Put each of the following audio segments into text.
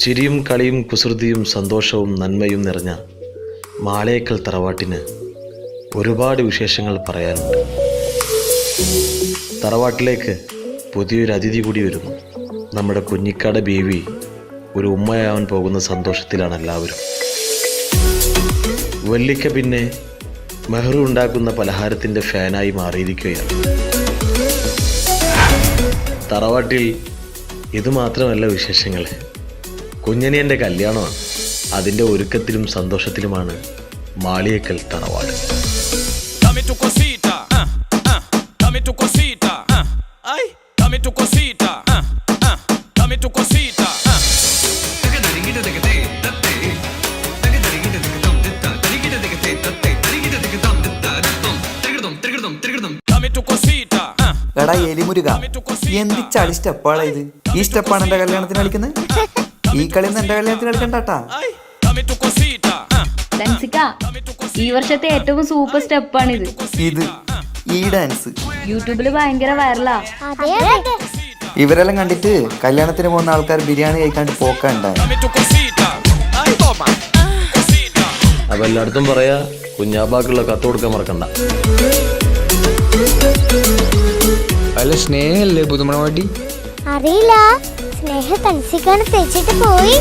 ചിരിയും കളിയും കുസൃതിയും സന്തോഷവും നന്മയും നിറഞ്ഞ മാളേക്കൽ തറവാട്ടിന് ഒരുപാട് വിശേഷങ്ങൾ പറയാനുണ്ട്. തറവാട്ടിലേക്ക് പുതിയൊരു അതിഥി കൂടി വരുന്നു. നമ്മുടെ കുഞ്ഞിക്കാട് ബീവി ഒരു ഉമ്മയാവാൻ പോകുന്ന സന്തോഷത്തിലാണ് എല്ലാവരും. വല്ലിക്ക പിന്നെ മെഹ്റു ഉണ്ടാക്കുന്ന പലഹാരത്തിൻ്റെ ഫാനായി മാറിയിരിക്കുകയാണ്. തറവാട്ടിൽ ഇതുമാത്രമല്ല വിശേഷങ്ങൾ. കുഞ്ഞനിയൻ്റെ കല്യാണമാണ്. അതിൻ്റെ ഒരുക്കത്തിലും സന്തോഷത്തിലുമാണ് മാളിയേക്കൽ തറവാട്. എടാ എലിമുരുക, എന്ത് ചളി സ്റ്റെപ്പാണ് ഇത്? ഈ സ്റ്റെപ്പാണ് എന്റെ കല്യാണത്തിന് കളിക്കുന്നത്? ഈ കളി എന്റെ കല്യാണത്തിന് കളിക്കണ്ടാട്ടാ. ഈ വർഷത്തെ ഏറ്റവും സൂപ്പർ സ്റ്റെപ്പാണിത്. ഈ ഡാൻസ് യൂട്യൂബില് ഭയങ്കര വൈറലാ. ഇവരെല്ലാം കണ്ടിട്ട് കല്യാണത്തിന് പോകുന്ന ആൾക്കാർ ബിരിയാണി കഴിക്കാണ്ട് പോക്കണ്ടായി. അപ്പൊ എല്ലായിടത്തും പറയാ, കുഞ്ഞാബാക്കുള്ള കത്ത് കൊടുക്കാൻ മറക്കണ്ട. അല്ല, സ്നേഹല്ലേ പുതുമണവാട്ടി? അറിയില്ല, സ്നേഹ തൻസിക്കാണ് തെച്ചിട്ട് പോയി.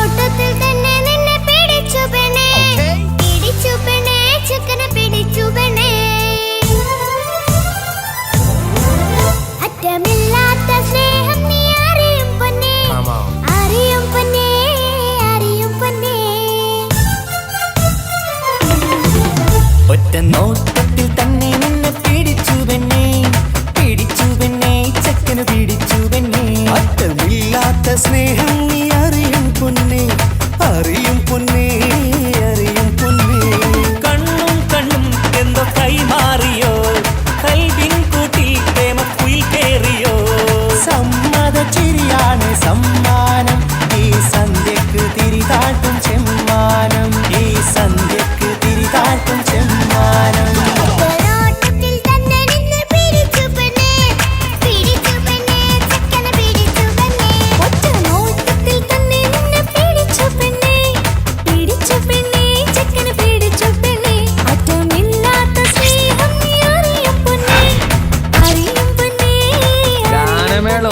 നോട്ടത്തിൽ തന്നെ നിന്നെ പിടിച്ചു പെണ്ണേ, പിടിച്ചു പെണ്ണേ, ചക്കന് പിടിച്ചു പെണ്ണേ. അറ്റമില്ലാത്ത സ്നേഹം നീ അറിയും പൊന്നേ, അറിയും പൊന്നേ, അറിയും പൊന്നേ. കണ്ണും കണ്ണും എന്തോ കൈമാറിയോ, കൽവിൻ കൂട്ടിൽ പ്രേമക്കുയിൽ കേറിയോ. സമ്മത ചിരിയാണ് സമ്മാനം, ഈ സന്ധ്യക്ക് തിരിതാട്ടും ചെമ്മാനം, ഈ സന്ധ്യക്ക് തിരിതാട്ടും ചെമ്മാനം.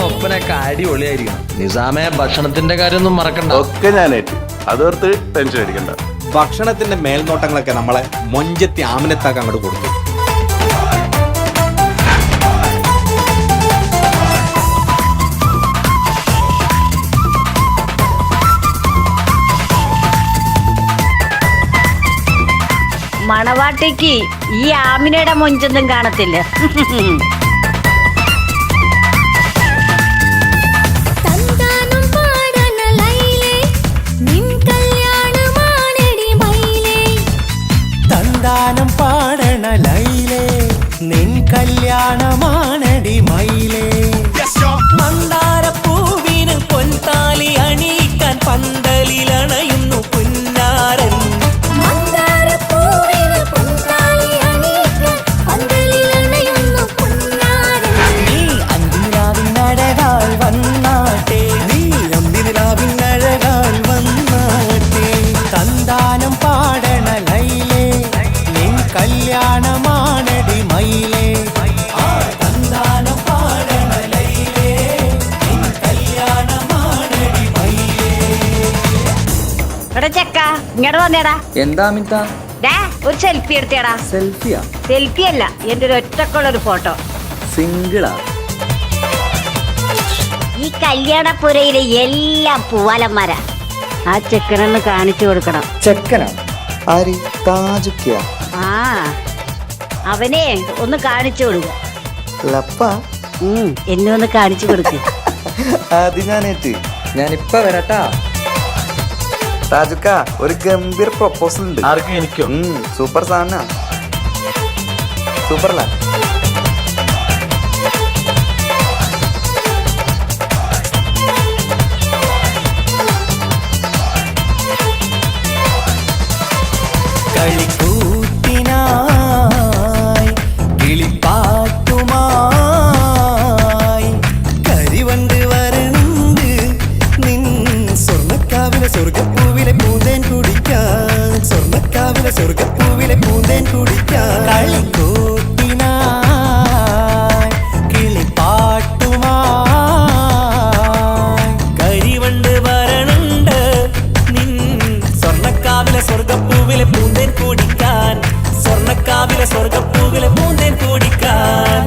ഒപ്പനൊക്കെ അടിപൊളിയായിരിക്കണം. നിസാമെ, ഭക്ഷണത്തിന്റെ കാര്യമൊന്നും മറക്കണ്ട. ഒക്കെ ഞാനേറ്റ്, അതോർത്ത് ടെൻഷൻ അടിക്കണ്ട. ഭക്ഷണത്തിന്റെ മേൽനോട്ടങ്ങളൊക്കെ നമ്മളെ മൊഞ്ചത്തി ആമിനത്താക്ക് അങ്ങോട്ട് കൊടുത്തു. മണവാട്ടിക്ക് ഈ ആമിനയുടെ മൊഞ്ചൊന്നും കാണത്തില്ല. തന്താനം പാടണ ലൈലേ, നിൻ കല്യാണമാണടി മയിലേ. മന്ദാരപ്പൂവിന് പൊൻതാലി അണിയിക്കാൻ പന്തലിലണയുന്നു പുന്നാരൻ. നീ അന്തിരാവിനഴകാൽ വന്നാട്ടെ, നീ അന്തിരാവിനഴകാൽ വന്നാട്ടെ. തന്താനം പാടണ ലൈലേ, നിൻ കല്യാണമാണടി മയിലേ. തന്താനം പാടണ ലൈലേ, നിൻ കല്യാണമാണടി മയിലേ. എടാ ചെക്ക, ഇങ്ങോട്ട് വന്നേടാ. എന്താ അമിത? ഒരു സെൽഫി എടുത്തേടാ. സെൽഫിയാ? സെൽഫി അല്ല, എന്റെ ഒരു ഒറ്റക്കുള്ളൊരു ഫോട്ടോ. സിംഗിളാ? ഈ കല്യാണപ്പുരയിലെ എല്ലാം പൂവാലന്മാരാ. ആ ചെക്കനൊന്ന് കാണിച്ചു കൊടുക്കണം. ചെക്കനാ? ആര്? താജുക്കിയ? ആ അവനെ ഒന്ന് കാണിച്ചു കൊടുക്ക. ലപ്പ എന്നെ ഒന്ന് കാണിച്ചു കൊടുക്ക. അത് ഞാനേറ്റ്. ഞാനിപ്പ വരാട്ടാ. താജുക്ക ഒരു ഗംഭീർ പ്രൊപ്പോസൽ ഉണ്ട്. ആർക്കും എനിക്കോ? സൂപ്പർ സാധന, സൂപ്പർല. കളിക്കൂത്തിനായി കിളിപ്പാട്ടുമായി കരിവണ്ട് വരണ്ട് നിൻ സ്വർണ്ണക്കാവിലെ സ്വർഗപ്പൂവിലെ പൂന്തേൻ കുടിക്കാൻ, സ്വർണ്ണക്കാവിലെ സ്വർഗപ്പൂവിലെ പൂന്തേൻ കുടിക്കാൻ. കളിക്കൂത്തിനായി കിളിപ്പാട്ടുമായി കരിവണ്ട് വരണ്ട് നിൻ സ്വർണ്ണക്കാവിലെ സ്വർഗപ്പൂവിലെ പൂന്തേൻ കുടിക്കാൻ, സ്വർണ്ണക്കാവിലെ സ്വർഗപ്പൂവിലെ പൂന്തേൻ കുടിക്കാൻ.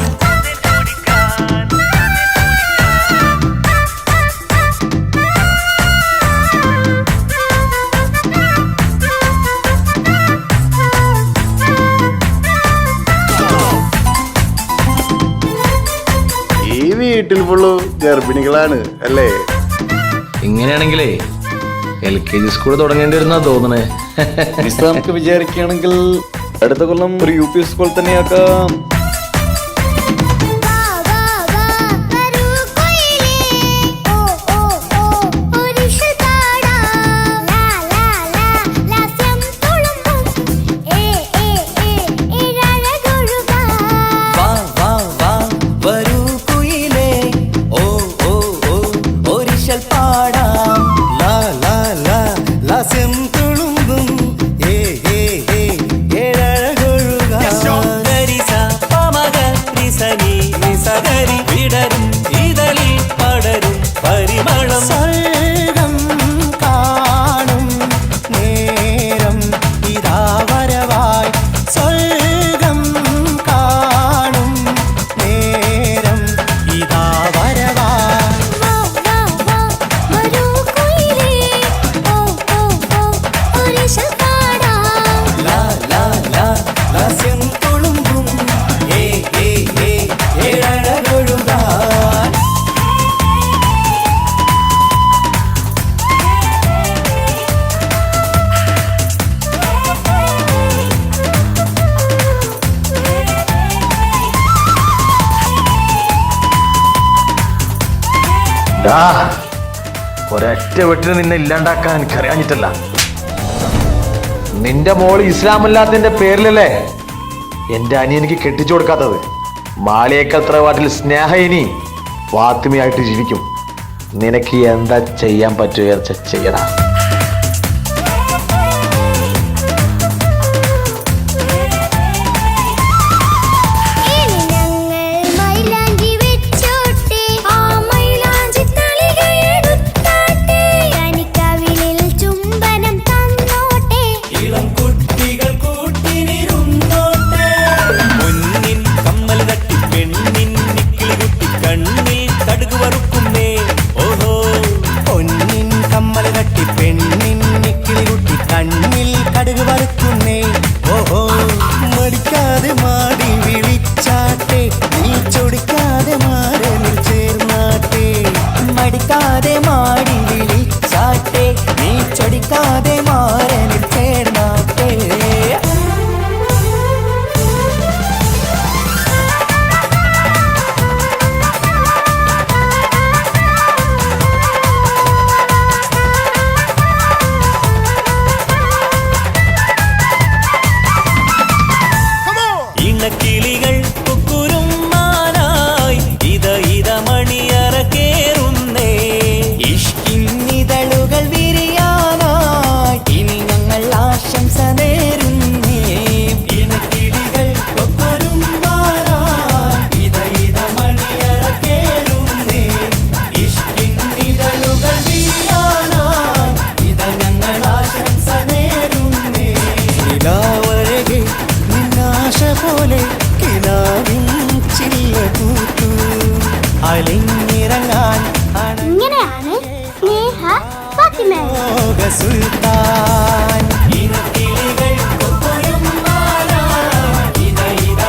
ഈ വീട്ടിൽ ഫുള്ളു ഗർഭിണികളാണ് അല്ലേ? ഇങ്ങനെയാണെങ്കിലേ LKG സ്കൂൾ തുടങ്ങേണ്ടി വരുന്നാ തോന്നണേ. നമുക്ക് വിചാരിക്കുകയാണെങ്കിൽ അടുത്ത കൊല്ലം ഒരു UP സ്കൂൾ തന്നെയാക്കാം. വാ വാ വാ വരൂ കൊയിലേ ഓ ഓ ഓ ഒരിഷൽ പാടാം ലാ ലാ ലാ ലാസ്യം തുളുമ്പും ഏ ഏ ഏ ഇഴഴകൊഴുകാം. വാ വാ വാ വരൂ കുയിലേ ഓ ഓ ഓ ഒരിശൽ പാടാം ലാ ലാ ലാ ലാസ്യം തുളുമ്പും ഏ ഏ ഏ ഏഴഴകൊഴുകാം. ഗരിസ പമഗ റിസനി നിസഗരി വിടരും ഇതളിൽ പടരും പരിമളം. സ്വർഗം കാണും നേരം ഇതാ വരവായി, സ്വർഗം കാണും നേരം ഇതാ വരവായി. വാ വാ വാ വരൂ കൊയിലേ ഓ ഓ ഓ ഒരിഷൽ പാടാം. ലാ ലാ ലാ ലാസ്യം തുളുമ്പും ഏ ഏ ഏ ഏഴഴകൊഴുകാൻ. ഒരൊറ്റ വീട്ടിൽ നിന്നെ ഇല്ലാണ്ടാക്കാൻ എനിക്കറിയാഞ്ഞിട്ടല്ല. നിന്റെ മോള് ഇസ്ലാമല്ലാത്തതിന്റെ പേരിലല്ലേ എന്റെ അനിയനിക്ക് കെട്ടിച്ചു കൊടുക്കാത്തത്. മാളിയേക്കൽ തറവാട്ടിൽ സ്നേഹ ഇനി ഫാത്തിമയായിട്ട് ജീവിക്കും. നിനക്ക് എന്താ ചെയ്യാൻ പറ്റുക ചെയ്യടാ. ഇനി ഞങ്ങൾ മൈലാഞ്ചി വെച്ചോട്ടെ, ആ മൈലാഞ്ചി തളികയെടുത്താട്ടെ, കനിക്കവിളിൽ ചുംബനം തന്നോട്ടെ. ഇളം കുട്ടികൾ കൂട്ടിനിരുന്നോട്ടെ. പൊന്നിൻ കമ്മൽ തട്ടി പെണ്ണിൻ നിക്കിളി കുട്ടി കണ്ണിൽ കടുക് വറുക്കുന്നേ. ഓഹോ പൊന്നിൻ കമ്മൽ തട്ടി പെണ്ണിൻ നിക്കിളി കുട്ടി കണ്ണിൽ കടുക് വറുക്കുന്നേ. ഓഹോ മടിക്കാതെ മാടി വിളിച്ചാട്ടെ, നീ ചൊടിക്കാതെ മാറനിൽ ചേർന്നാട്ടെ. മടിക്കാതെ മാടി വിളിച്ചാട്ടെ, നീ ചൊടിക്കാതെ മാറനിൽ ചേർന്നാട്ടെ. ഇണക്കിളികൾ കുക്കുരുമാനായി ഇത ഇത മണിയറ കേറുന്നേ. ഇഷ്കിന്നിതളുകൾ വിരിയാനായി ഇനി ഞങ്ങൾ ആശംസ നേരുന്നേ. ഇണക്കിളികൾ കുക്കുരുമാനായി ഇത ഇത മണിയറ കേറുന്നേ. ഇഷ്കിന്നിതളുകൾ വിരിയാനായി ഇത ഞങ്ങൾ ആശംസ നേരുന്നേ. നിലാവഴകെ നിന്നാശ പോലെ കിനാവിൻ ചില്ല കൂത്തു അലിഞ്ഞിറങ്ങാൻ ഇങ്ങനെയാണ് സ്നേഹ ഫാത്തിമ. സുൽത്താൻ ഇനക്കിളികൾ കൊക്കൊരുമ്പാനായി ഇത ഇത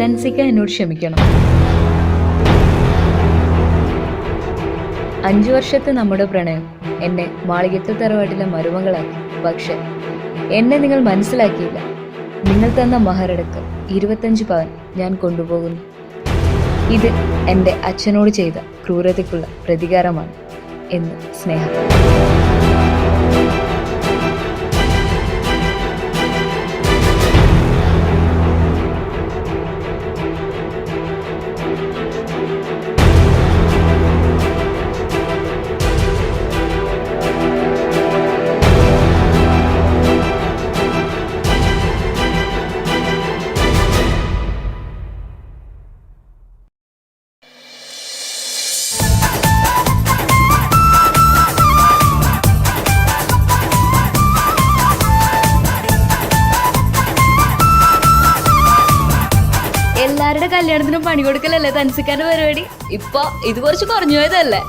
തൻസിക്ക എന്നോട് ക്ഷമിക്കണം. 5 വർഷത്തെ നമ്മുടെ പ്രണയം എന്നെ മാളികത്തെ തറവാട്ടിലെ മരുമകളാക്കി. പക്ഷെ എന്നെ നിങ്ങൾ മനസ്സിലാക്കിയില്ല. നിങ്ങൾ തന്ന മഹറടക്കം 25 പവൻ ഞാൻ കൊണ്ടുപോകുന്നു. ഇത് എൻ്റെ അച്ഛനോട് ചെയ്ത ക്രൂരതയ്ക്കുള്ള പ്രതികാരമാണ് എന്ന് സ്നേഹ. എല്ലാവരുടെ കല്യാണത്തിനും പണി കൊടുക്കലല്ലേ തൻസിക്കാന്റെ പരിപാടി. ഇപ്പൊ ഇത് കുറച്ച് കുറഞ്ഞു പോയതല്ലേ?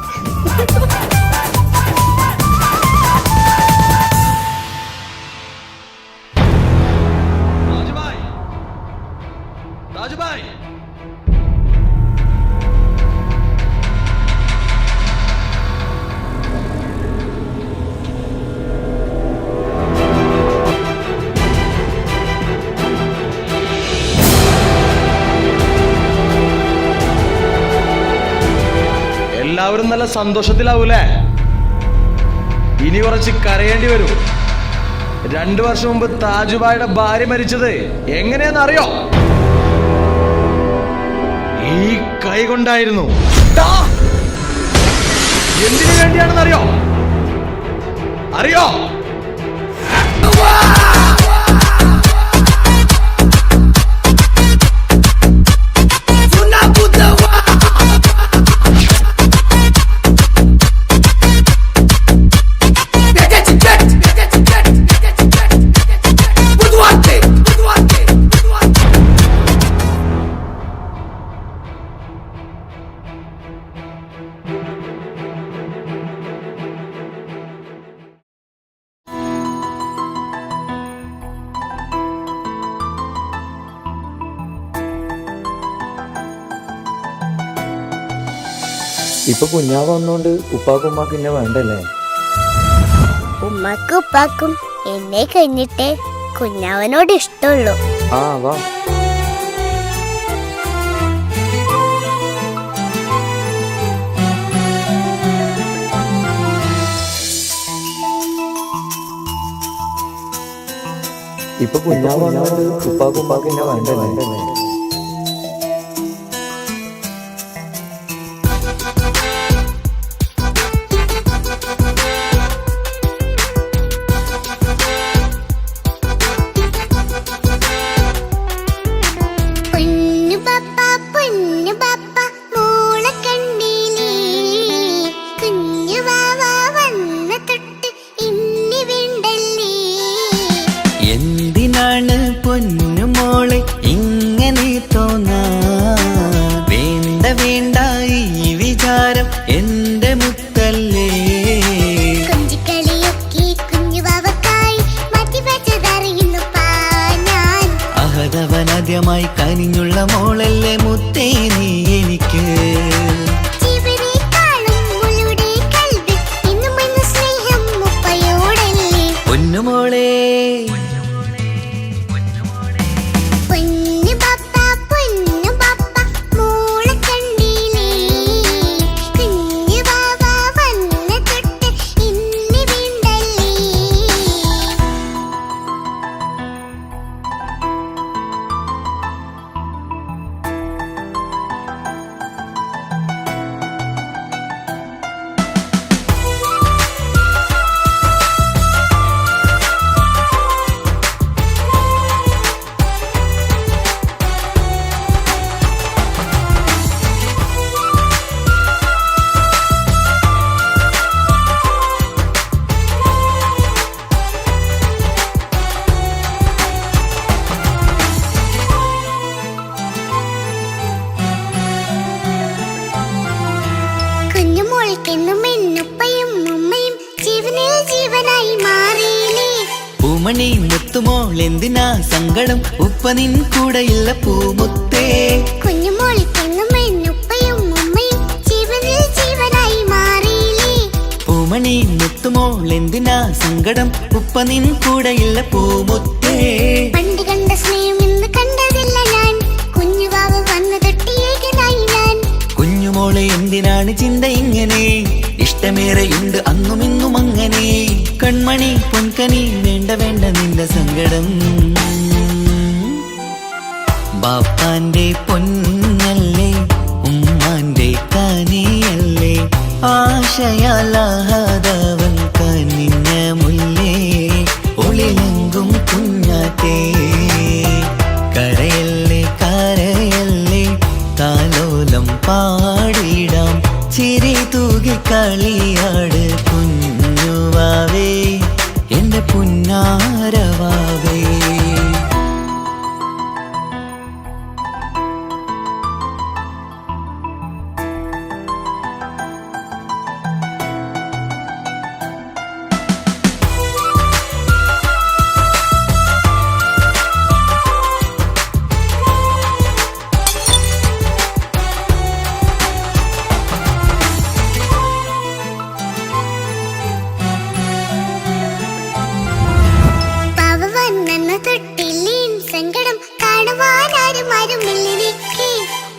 എല്ലാവരും നല്ല സന്തോഷത്തിലാവൂലേ? ഇനി കുറച്ച് കരയേണ്ടി വരും. 2 വർഷം മുമ്പ് താജുബായുടെ ഭാര്യ മരിച്ചത് എങ്ങനെയാന്ന് അറിയോ? ഈ കൈ കൊണ്ടായിരുന്നു. എന്തിനു വേണ്ടിയാണെന്ന് അറിയോ? അറിയോ? ഇപ്പൊ കുഞ്ഞാവ് വന്നോണ്ട് ഉപ്പാക്കും ഉമ്മാക്കും എന്നെ വേണ്ടല്ലേ? ഉമ്മക്കും ഉപ്പാക്കും എന്നെ കഴിഞ്ഞിട്ടേ കുഞ്ഞാവനോട് ഇഷ്ടമുള്ളൂ. ആ വാ. ഇപ്പൊ കുഞ്ഞാവ് വന്നോണ്ട് ഉപ്പാക്കും ഉമ്മാക്കും എന്നെ വേണ്ടല്ലേ? എന്തിനാണ് പൊന്നുമോളെ ഇങ്ങനെ തോന്നാ? വേണ്ട വേണ്ട ഈ വിചാരം എന്റെ മുത്തല്ലേ. അഹതവനാദ്യമായി കനിഞ്ഞുള്ള മോളല്ലേ മുത്തേ നീ എനിക്ക്. പൊന്നുമോളെ പൂമണി മുത്തുമോൾ എന്തിനാ സങ്കടം? ഉപ്പ നിൻ കൂടെയില്ല പൂമുത്തേ. കുഞ്ഞുമോളിക്കെന്നും എന്നുപ്പയും ഉമ്മയും ജീവനിൽ ജീവനായി മാറിയില്ലേ. പൂമണി മുത്തുമോൾ എന്തിനാ സങ്കടം, ഉപ്പ നിൻ കൂടെയില്ല പൂമുത്തേ. പണ്ട് കണ്ട സ്നേഹം ഇന്ന് കണ്ടതില്ല ഞാൻ, കുഞ്ഞുവാവ് വന്നു തൊട്ടിയേകനായി ഞാൻ. കുഞ്ഞുമോളെ എന്തിനാണ് ചിന്ത ഇങ്ങനെ, ഇഷ്ടമേറെയുണ്ട് അന്നും ഇന്നും അങ്ങനെ. കൺമണി പൊൻകനി വേണ്ട വേണ്ട നിന്റെ സങ്കടം. ബാപ്പാന്റെ പൊന്നല്ലേ ഉമ്മാന്റെ കനിയല്ലേ, ആശയാലാഹതവൻ കനിഞ്ഞ മുല്ലേ. ഒളിലെങ്കും കുഞ്ഞാറ്റേ കരയല്ലേ കരയല്ലേ, താലോലം പാടിടാം ചിരി തൂകി കളിയാട് കുഞ്ഞുവാവേ എന്റെ പുന്നാരവാവേ.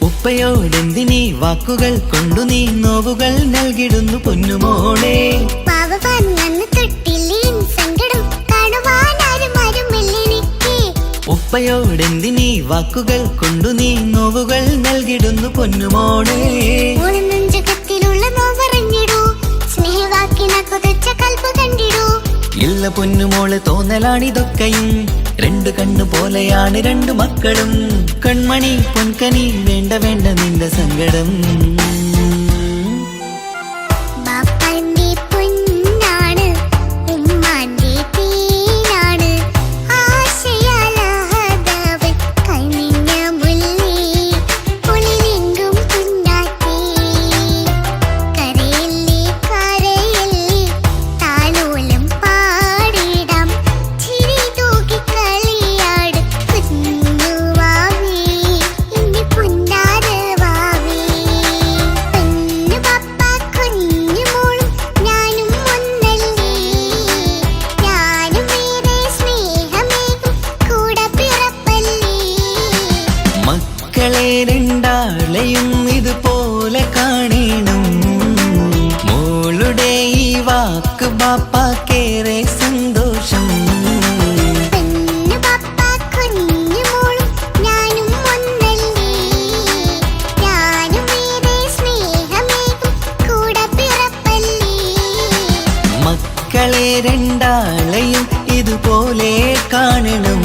ഉപ്പയോടെന്തിനീ വാക്കുകൾ കൊണ്ടു നീ നോവുകൾ നൽകിടുന്നു പൊന്നുമോളെ. ഉപ്പയോടെന്തിനീ വാക്കുകൾ കൊണ്ടു നീ നോവുകൾ നൽകിടുന്നു പൊന്നുമോളെ. ഇല്ല പൊന്നുമോളെ തോന്നലാണിതൊക്കെയും, രണ്ടു കണ്ണു പോലെയാണ് രണ്ടു മക്കളും. കൺമണി പൊൻകനി വേണ്ട വേണ്ട നിന്റെ സങ്കടം. രണ്ടാളെയും ഇതുപോലെ കാണണം, മോളുടെ ഈ വാക്ക് ബാപ്പാക്കേറെ സന്തോഷം. മക്കളെ രണ്ടാളെയും ഇതുപോലെ കാണണം,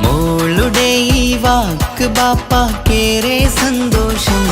മോളുടെ ഈ വാക്ക് ബാപ്പാക്കേറെ സന്തോഷം.